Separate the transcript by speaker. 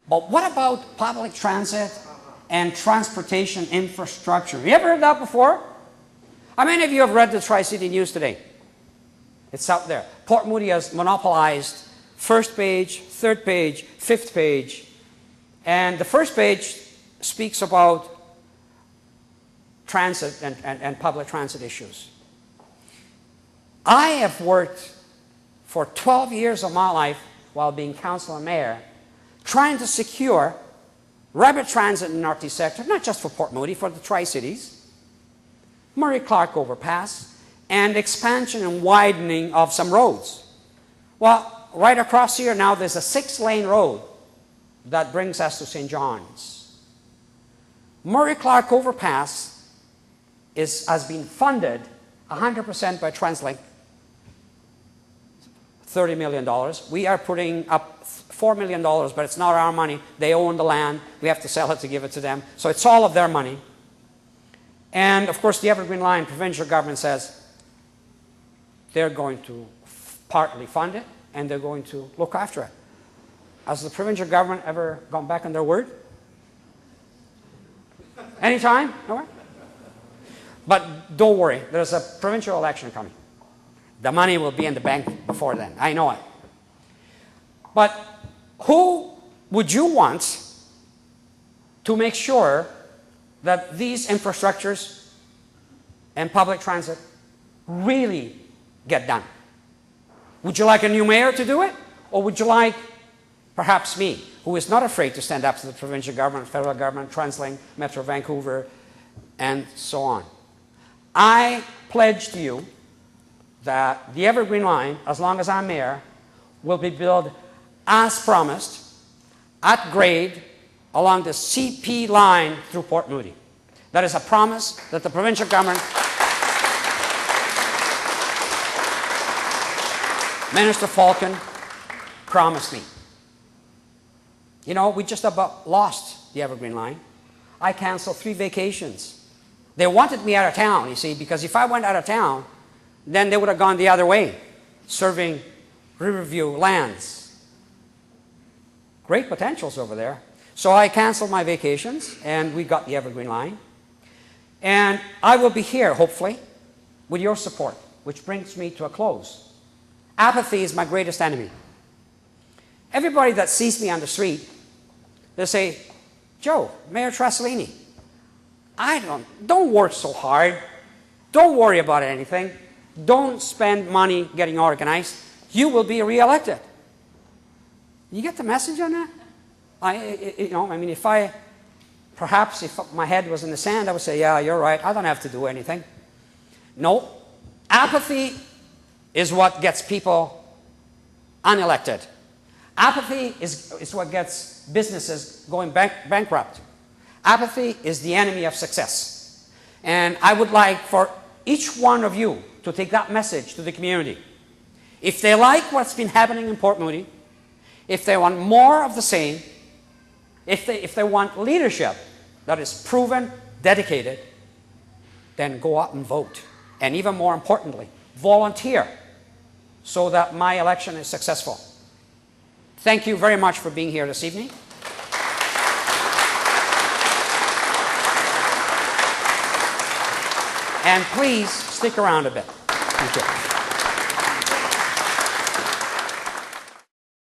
Speaker 1: But what about public transit and transportation infrastructure? You ever heard that before? How many of you have read the Tri-City News today? It's out there. Port Moody has monopolized first page, third page, fifth page. And the first page speaks about transit and public transit issues. I have worked for 12 years of my life while being council and mayor trying to secure rapid transit in the Northeast sector, not just for Port Moody, for the Tri-Cities, Murray-Clark overpass, and expansion and widening of some roads. Well, right across here now there's a 6-lane road that brings us to St. John's. Murray-Clark overpass has been funded 100% by TransLink, $30 million. We are putting up $4 million, but it's not our money. They own the land. We have to sell it to give it to them. So it's all of their money. And of course, the Evergreen Line, provincial government says they're going to partly fund it and they're going to look after it. Has the provincial government ever gone back on their word? Anytime? Nowhere? But don't worry, there's a provincial election coming. The money will be in the bank before then. I know it. But who would you want to make sure that these infrastructures and public transit really get done? Would you like a new mayor to do it? Or would you like perhaps me, who is not afraid to stand up to the provincial government, federal government, TransLink, Metro Vancouver, and so on? I pledge to you that the Evergreen Line, as long as I'm mayor, will be built as promised, at grade, along the CP line through Port Moody. That is a promise that the provincial government, Minister Falcon, promised me. You know, we just about lost the Evergreen Line. I canceled 3 vacations. They wanted me out of town, you see, because if I went out of town, then they would have gone the other way, serving Riverview lands. Great potentials over there. So I canceled my vacations, and we got the Evergreen Line. And I will be here, hopefully, with your support, which brings me to a close. Apathy is my greatest enemy. Everybody that sees me on the street, they say, Joe, Mayor Trasolini, don't work so hard. Don't worry about anything. Don't spend money getting organized. You will be re-elected. You get the message on that? Perhaps if my head was in the sand, I would say, yeah, you're right. I don't have to do anything. No. Apathy is what gets people unelected. Apathy is what gets businesses going bankrupt. Apathy is the enemy of success. And I would like for each one of you to take that message to the community. If they like what's been happening in Port Moody, if they want more of the same, if they want leadership that is proven, dedicated, then go out and vote. And even more importantly, volunteer so that my election is successful. Thank you very much for being here this evening. And please stick around a bit. Thank you.